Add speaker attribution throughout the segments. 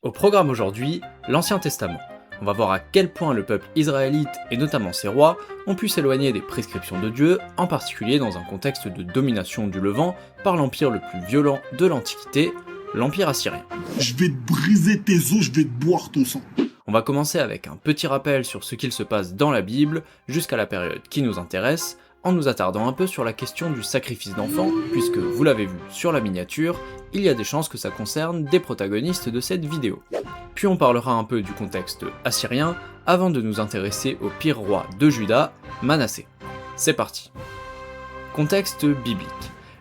Speaker 1: Au programme aujourd'hui, l'Ancien Testament. On va voir à quel point le peuple israélite, et notamment ses rois, ont pu s'éloigner des prescriptions de Dieu, en particulier dans un contexte de domination du Levant par l'empire le plus violent de l'Antiquité, l'Empire assyrien.
Speaker 2: Je vais te briser tes os, je vais te boire ton sang.
Speaker 1: On va commencer avec un petit rappel sur ce qu'il se passe dans la Bible, jusqu'à la période qui nous intéresse, en nous attardant un peu sur la question du sacrifice d'enfants, puisque vous l'avez vu sur la miniature, il y a des chances que ça concerne des protagonistes de cette vidéo. Puis on parlera un peu du contexte assyrien, avant de nous intéresser au pire roi de Juda, Manassé. C'est parti. Contexte biblique.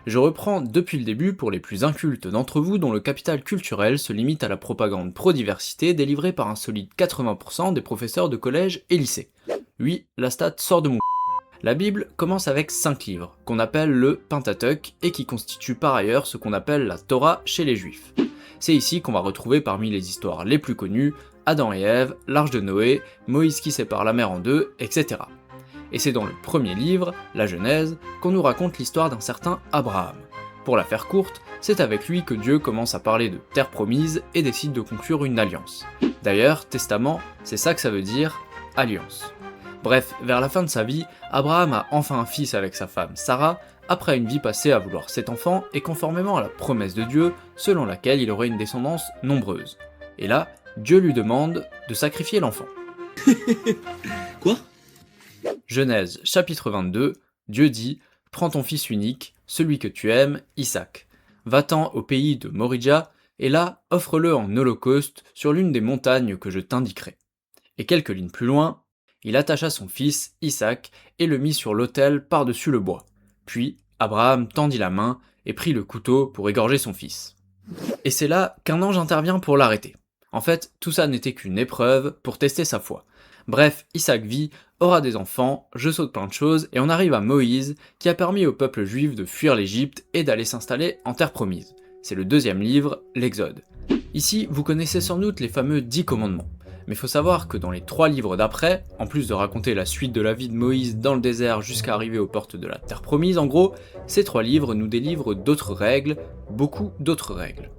Speaker 1: Je reprends depuis le début pour les plus incultes d'entre vous dont le capital culturel se limite à la propagande pro-diversité délivrée par un solide 80% des professeurs de collège et lycée. Oui, la stat sort de mon La Bible commence avec 5 livres, qu'on appelle le Pentateuque, et qui constituent par ailleurs ce qu'on appelle la Torah chez les Juifs. C'est ici qu'on va retrouver parmi les histoires les plus connues, Adam et Ève, l'Arche de Noé, Moïse qui sépare la mer en deux, etc. Et c'est dans le premier livre, la Genèse, qu'on nous raconte l'histoire d'un certain Abraham. Pour la faire courte, c'est avec lui que Dieu commence à parler de terre promise et décide de conclure une alliance. D'ailleurs, testament, c'est ça que ça veut dire, alliance. Bref, vers la fin de sa vie, Abraham a enfin un fils avec sa femme Sarah, après une vie passée à vouloir 7 enfants et conformément à la promesse de Dieu, selon laquelle il aurait une descendance nombreuse. Et là, Dieu lui demande de sacrifier l'enfant.
Speaker 2: Quoi ?
Speaker 1: Genèse chapitre 22, Dieu dit « Prends ton fils unique, celui que tu aimes, Isaac. Va-t'en au pays de Moridja, et là, offre-le en holocauste sur l'une des montagnes que je t'indiquerai. » Et quelques lignes plus loin, il attacha son fils, Isaac, et le mit sur l'autel par-dessus le bois. Puis, Abraham tendit la main et prit le couteau pour égorger son fils. Et c'est là qu'un ange intervient pour l'arrêter. En fait, tout ça n'était qu'une épreuve pour tester sa foi. Bref, Isaac vit, aura des enfants, je saute plein de choses, et on arrive à Moïse, qui a permis au peuple juif de fuir l'Égypte et d'aller s'installer en terre promise. C'est le deuxième livre, l'Exode. Ici, vous connaissez sans doute les fameux 10 commandements. Mais faut savoir que dans les 3 livres d'après, en plus de raconter la suite de la vie de Moïse dans le désert jusqu'à arriver aux portes de la terre promise, en gros, ces 3 livres nous délivrent d'autres règles, beaucoup d'autres règles.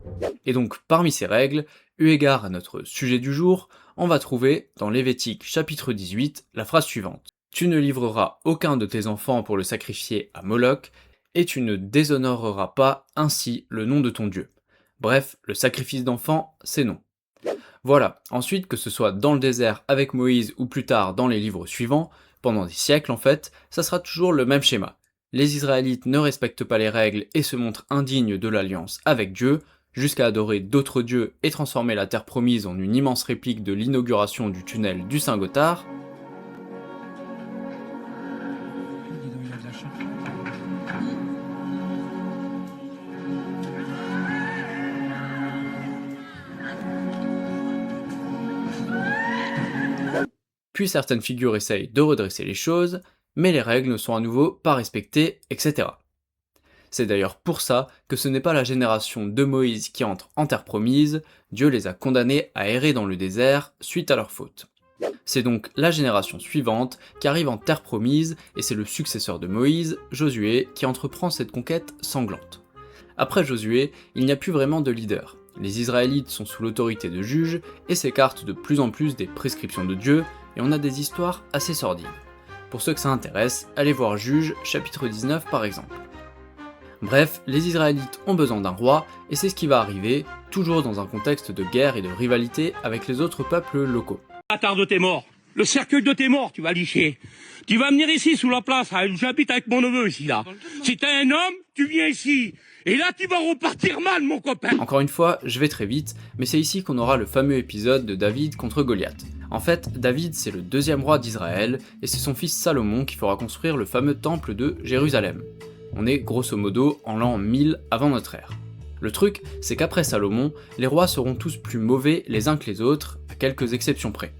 Speaker 1: Et donc, parmi ces règles, eu égard à notre sujet du jour, on va trouver, dans Lévitique chapitre 18, la phrase suivante. « Tu ne livreras aucun de tes enfants pour le sacrifier à Moloch, et tu ne déshonoreras pas ainsi le nom de ton Dieu. » Bref, le sacrifice d'enfants, c'est non. Voilà, ensuite que ce soit dans le désert avec Moïse ou plus tard dans les livres suivants, pendant des siècles en fait, ça sera toujours le même schéma. Les Israélites ne respectent pas les règles et se montrent indignes de l'alliance avec Dieu, jusqu'à adorer d'autres dieux et transformer la terre promise en une immense réplique de l'inauguration du tunnel du Saint-Gothard. Puis certaines figures essayent de redresser les choses, mais les règles ne sont à nouveau pas respectées, etc. C'est d'ailleurs pour ça que ce n'est pas la génération de Moïse qui entre en terre promise, Dieu les a condamnés à errer dans le désert suite à leur faute. C'est donc la génération suivante qui arrive en terre promise, et c'est le successeur de Moïse, Josué, qui entreprend cette conquête sanglante. Après Josué, il n'y a plus vraiment de leader. Les Israélites sont sous l'autorité de juges et s'écartent de plus en plus des prescriptions de Dieu, et on a des histoires assez sordides. Pour ceux que ça intéresse, allez voir Juges, chapitre 19 par exemple. Bref, les Israélites ont besoin d'un roi, et c'est ce qui va arriver, toujours dans un contexte de guerre et de rivalité avec les autres peuples locaux.
Speaker 3: Bâtard de tes morts, le cercueil de tes morts, tu vas licher. Tu vas venir ici sous la place, j'habite avec mon neveu ici là. Si t'es un homme, tu viens ici. Et là tu vas repartir mal mon copain.
Speaker 1: Encore une fois, je vais très vite, mais c'est ici qu'on aura le fameux épisode de David contre Goliath. En fait, David c'est le deuxième roi d'Israël, et c'est son fils Salomon qui fera construire le fameux temple de Jérusalem. On est grosso modo en l'an 1000 avant notre ère. Le truc, c'est qu'après Salomon, les rois seront tous plus mauvais les uns que les autres, à quelques exceptions près.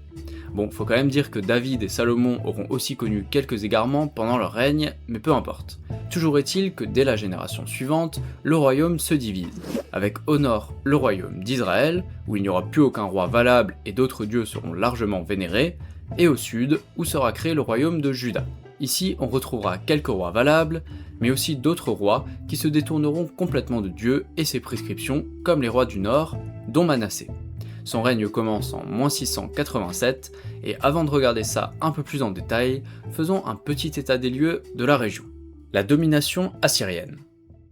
Speaker 1: Bon, faut quand même dire que David et Salomon auront aussi connu quelques égarements pendant leur règne, mais peu importe. Toujours est-il que dès la génération suivante, le royaume se divise, avec au nord le royaume d'Israël, où il n'y aura plus aucun roi valable et d'autres dieux seront largement vénérés, et au sud, où sera créé le royaume de Juda. Ici, on retrouvera quelques rois valables, mais aussi d'autres rois qui se détourneront complètement de Dieu et ses prescriptions, comme les rois du nord, dont Manassé. Son règne commence en -687, et avant de regarder ça un peu plus en détail, faisons un petit état des lieux de la région. La domination assyrienne.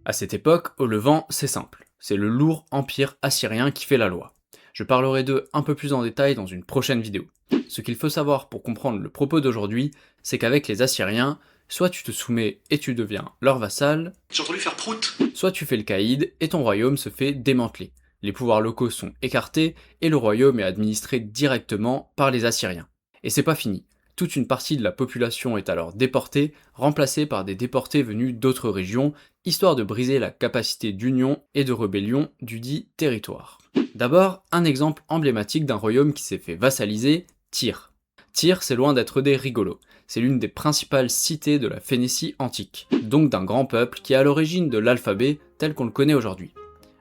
Speaker 1: À cette époque, au Levant, c'est simple, c'est le lourd empire assyrien qui fait la loi. Je parlerai d'eux un peu plus en détail dans une prochaine vidéo. Ce qu'il faut savoir pour comprendre le propos d'aujourd'hui, c'est qu'avec les Assyriens, soit tu te soumets et tu deviens leur vassal,
Speaker 2: J'ai entendu faire prout.
Speaker 1: soit tu fais le caïd et ton royaume se fait démanteler. Les pouvoirs locaux sont écartés et le royaume est administré directement par les Assyriens. Et c'est pas fini. Toute une partie de la population est alors déportée, remplacée par des déportés venus d'autres régions, histoire de briser la capacité d'union et de rébellion du dit territoire. D'abord, un exemple emblématique d'un royaume qui s'est fait vassaliser, Tyr. Tyr, c'est loin d'être des rigolos. C'est l'une des principales cités de la Phénicie antique, donc d'un grand peuple qui est à l'origine de l'alphabet tel qu'on le connaît aujourd'hui.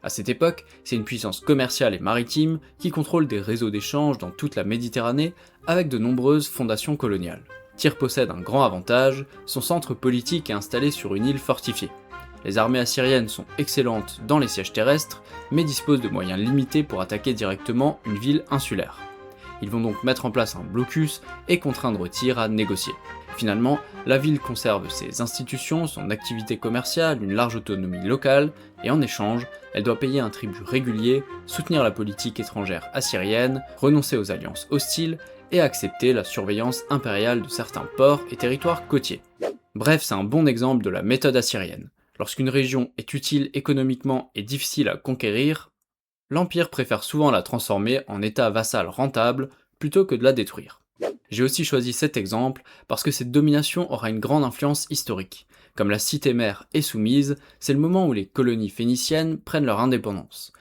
Speaker 1: À cette époque, c'est une puissance commerciale et maritime qui contrôle des réseaux d'échanges dans toute la Méditerranée avec de nombreuses fondations coloniales. Tyr possède un grand avantage, son centre politique est installé sur une île fortifiée. Les armées assyriennes sont excellentes dans les sièges terrestres, mais disposent de moyens limités pour attaquer directement une ville insulaire. Ils vont donc mettre en place un blocus et contraindre Tyr à négocier. Finalement, la ville conserve ses institutions, son activité commerciale, une large autonomie locale, et en échange, elle doit payer un tribut régulier, soutenir la politique étrangère assyrienne, renoncer aux alliances hostiles, et accepter la surveillance impériale de certains ports et territoires côtiers. Bref, c'est un bon exemple de la méthode assyrienne. Lorsqu'une région est utile économiquement et difficile à conquérir, l'Empire préfère souvent la transformer en état vassal rentable plutôt que de la détruire. J'ai aussi choisi cet exemple parce que cette domination aura une grande influence historique. Comme la cité-mère est soumise, c'est le moment où les colonies phéniciennes prennent leur indépendance.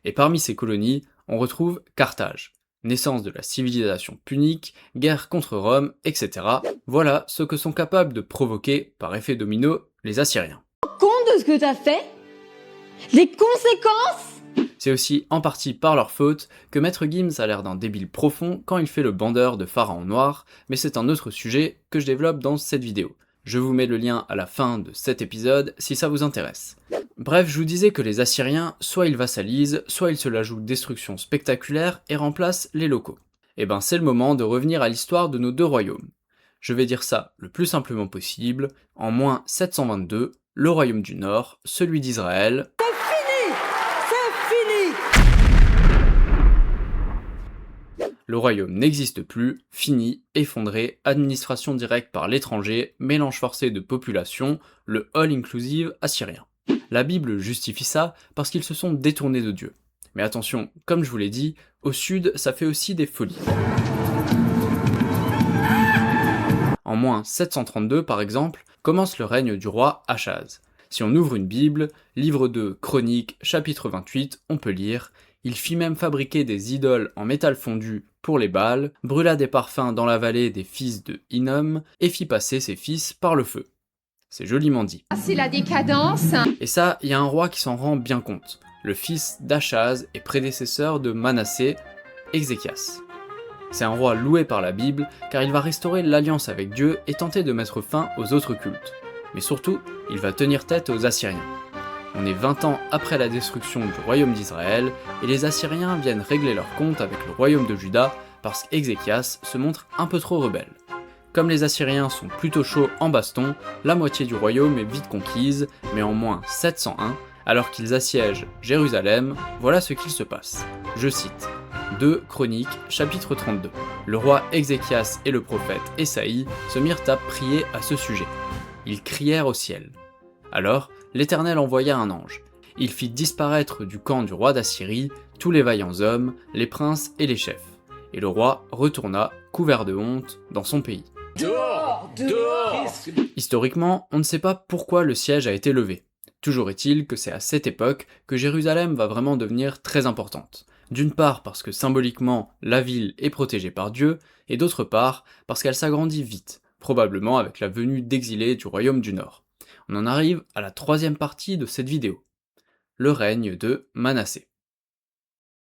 Speaker 1: Et parmi ces colonies, on retrouve Carthage. Naissance de la civilisation punique, guerre contre Rome, etc. Voilà ce que sont capables de provoquer, par effet domino, les Assyriens.
Speaker 4: Compte de ce que t'as fait? Les conséquences?
Speaker 1: C'est aussi en partie par leur faute que Maître Gims a l'air d'un débile profond quand il fait le bandeur de Pharaon Noir, mais c'est un autre sujet que je développe dans cette vidéo. Je vous mets le lien à la fin de cet épisode si ça vous intéresse. Bref, je vous disais que les Assyriens, soit ils vassalisent, soit ils se la jouent destruction spectaculaire et remplacent les locaux. Et ben c'est le moment de revenir à l'histoire de nos deux royaumes. Je vais dire ça le plus simplement possible, en -722, le royaume du Nord, celui d'Israël, le royaume n'existe plus, fini, effondré, administration directe par l'étranger, mélange forcé de population, le all-inclusive assyrien. La Bible justifie ça parce qu'ils se sont détournés de Dieu. Mais attention, comme je vous l'ai dit, au sud, ça fait aussi des folies. En -732 par exemple, commence le règne du roi Achaz. Si on ouvre une Bible, livre 2, Chroniques, chapitre 28, on peut lire « Il fit même fabriquer des idoles en métal fondu pour les Baals, brûla des parfums dans la vallée des fils de Hinnom, et fit passer ses fils par le feu. » C'est joliment dit.
Speaker 4: C'est la décadence.
Speaker 1: Et ça, il y a un roi qui s'en rend bien compte, le fils d'Achaz et prédécesseur de Manassé, Ézéchias. C'est un roi loué par la Bible, car il va restaurer l'alliance avec Dieu et tenter de mettre fin aux autres cultes. Mais surtout, il va tenir tête aux Assyriens. On est 20 ans après la destruction du royaume d'Israël, et les Assyriens viennent régler leur compte avec le royaume de Juda parce qu'Ézéchias se montre un peu trop rebelle. Comme les Assyriens sont plutôt chauds en baston, la moitié du royaume est vite conquise, mais en -701, alors qu'ils assiègent Jérusalem, voilà ce qu'il se passe. Je cite. 2 Chroniques, chapitre 32. Le roi Ézéchias et le prophète Ésaïe se mirent à prier à ce sujet. Ils crièrent au ciel. Alors, l'Éternel envoya un ange. Il fit disparaître du camp du roi d'Assyrie tous les vaillants hommes, les princes et les chefs. Et le roi retourna, couvert de honte, dans son pays.
Speaker 3: Dehors! Dehors!
Speaker 1: Historiquement, on ne sait pas pourquoi le siège a été levé. Toujours est-il que c'est à cette époque que Jérusalem va vraiment devenir très importante. D'une part parce que symboliquement la ville est protégée par Dieu, et d'autre part parce qu'elle s'agrandit vite, probablement avec la venue d'exilés du royaume du Nord. On en arrive à la troisième partie de cette vidéo, le règne de Manassé.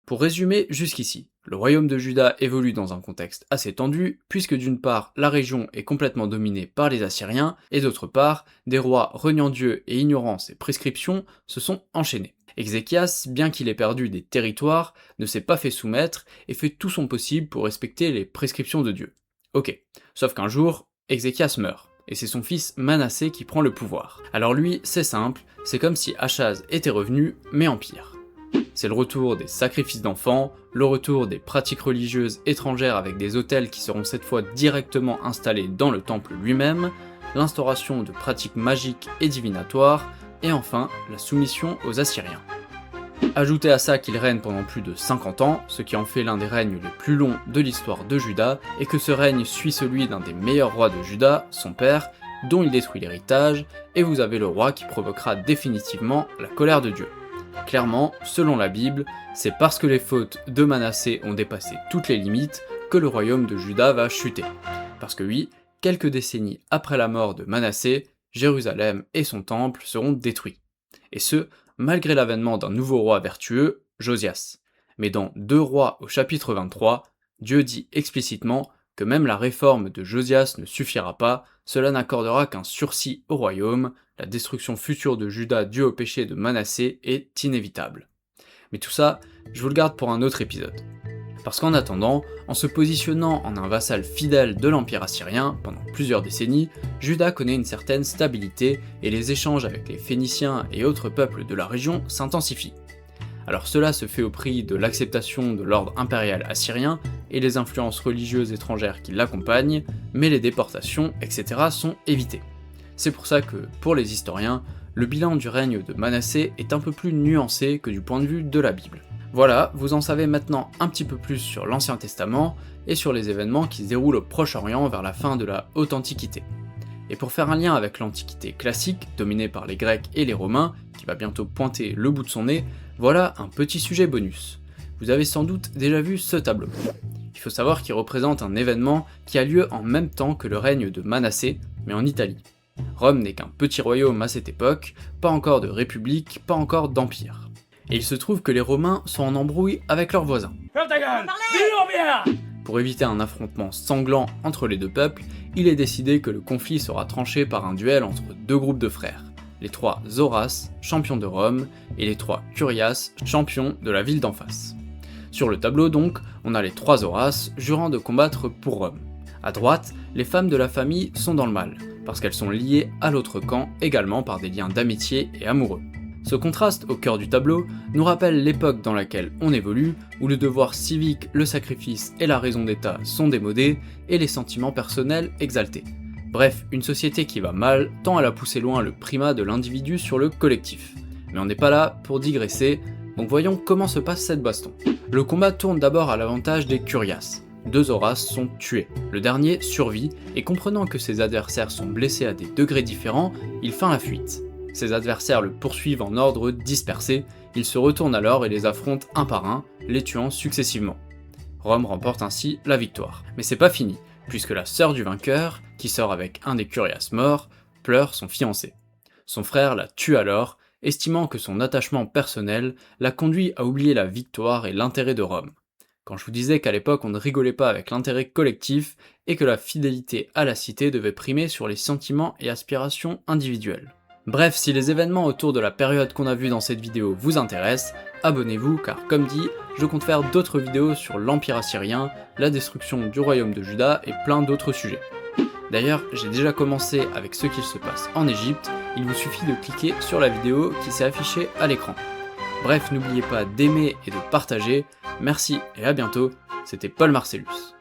Speaker 1: Pour résumer jusqu'ici, le royaume de Juda évolue dans un contexte assez tendu, puisque d'une part la région est complètement dominée par les Assyriens, et d'autre part, des rois reniant Dieu et ignorant ses prescriptions se sont enchaînés. Ézéchias, bien qu'il ait perdu des territoires, ne s'est pas fait soumettre et fait tout son possible pour respecter les prescriptions de Dieu. Ok, sauf qu'un jour, Ézéchias meurt, et c'est son fils Manassé qui prend le pouvoir. Alors lui, c'est simple, c'est comme si Achaz était revenu, mais en pire. C'est le retour des sacrifices d'enfants, le retour des pratiques religieuses étrangères avec des autels qui seront cette fois directement installés dans le temple lui-même, l'instauration de pratiques magiques et divinatoires, et enfin la soumission aux Assyriens. Ajoutez à ça qu'il règne pendant plus de 50 ans, ce qui en fait l'un des règnes les plus longs de l'histoire de Juda, et que ce règne suit celui d'un des meilleurs rois de Juda, son père, dont il détruit l'héritage, et vous avez le roi qui provoquera définitivement la colère de Dieu. Clairement, selon la Bible, c'est parce que les fautes de Manassé ont dépassé toutes les limites que le royaume de Juda va chuter. Parce que oui, quelques décennies après la mort de Manassé, Jérusalem et son temple seront détruits. Et ce, malgré l'avènement d'un nouveau roi vertueux, Josias. Mais dans 2 Rois au chapitre 23, Dieu dit explicitement que même la réforme de Josias ne suffira pas, cela n'accordera qu'un sursis au royaume, la destruction future de Juda due au péché de Manassé est inévitable. Mais tout ça, je vous le garde pour un autre épisode. Parce qu'en attendant, en se positionnant en un vassal fidèle de l'Empire assyrien pendant plusieurs décennies, Juda connaît une certaine stabilité et les échanges avec les Phéniciens et autres peuples de la région s'intensifient. Alors cela se fait au prix de l'acceptation de l'ordre impérial assyrien et les influences religieuses étrangères qui l'accompagnent, mais les déportations, etc. sont évitées. C'est pour ça que, pour les historiens, le bilan du règne de Manassé est un peu plus nuancé que du point de vue de la Bible. Voilà, vous en savez maintenant un petit peu plus sur l'Ancien Testament et sur les événements qui se déroulent au Proche-Orient vers la fin de la Haute Antiquité. Et pour faire un lien avec l'Antiquité classique, dominée par les Grecs et les Romains, qui va bientôt pointer le bout de son nez, voilà un petit sujet bonus. Vous avez sans doute déjà vu ce tableau. Il faut savoir qu'il représente un événement qui a lieu en même temps que le règne de Manassé, mais en Italie. Rome n'est qu'un petit royaume à cette époque, pas encore de république, pas encore d'empire. Et il se trouve que les Romains sont en embrouille avec leurs voisins. Pour éviter un affrontement sanglant entre les deux peuples, il est décidé que le conflit sera tranché par un duel entre 2 groupes de frères, les 3 Zoras, champions de Rome, et les 3 Curias, champions de la ville d'en face. Sur le tableau donc, on a les 3 Zoras jurant de combattre pour Rome. À droite, les femmes de la famille sont dans le mal, parce qu'elles sont liées à l'autre camp également par des liens d'amitié et amoureux. Ce contraste au cœur du tableau nous rappelle l'époque dans laquelle on évolue, où le devoir civique, le sacrifice et la raison d'État sont démodés, et les sentiments personnels exaltés. Bref, une société qui va mal, tant elle a poussé loin le primat de l'individu sur le collectif. Mais on n'est pas là pour digresser, donc voyons comment se passe cette baston. Le combat tourne d'abord à l'avantage des Curias. 2 Zoras sont tués, le dernier survit, et comprenant que ses adversaires sont blessés à des degrés différents, il feint la fuite. Ses adversaires le poursuivent en ordre dispersé, il se retourne alors et les affronte un par un, les tuant successivement. Rome remporte ainsi la victoire. Mais c'est pas fini, puisque la sœur du vainqueur, qui sort avec un des Curias morts, pleure son fiancé. Son frère la tue alors, estimant que son attachement personnel l'a conduit à oublier la victoire et l'intérêt de Rome. Quand je vous disais qu'à l'époque on ne rigolait pas avec l'intérêt collectif et que la fidélité à la cité devait primer sur les sentiments et aspirations individuelles. Bref, si les événements autour de la période qu'on a vue dans cette vidéo vous intéressent, abonnez-vous car comme dit, je compte faire d'autres vidéos sur l'Empire assyrien, la destruction du royaume de Juda et plein d'autres sujets. D'ailleurs, j'ai déjà commencé avec ce qu'il se passe en Égypte, il vous suffit de cliquer sur la vidéo qui s'est affichée à l'écran. Bref, n'oubliez pas d'aimer et de partager, merci et à bientôt, c'était Paul Marcellus.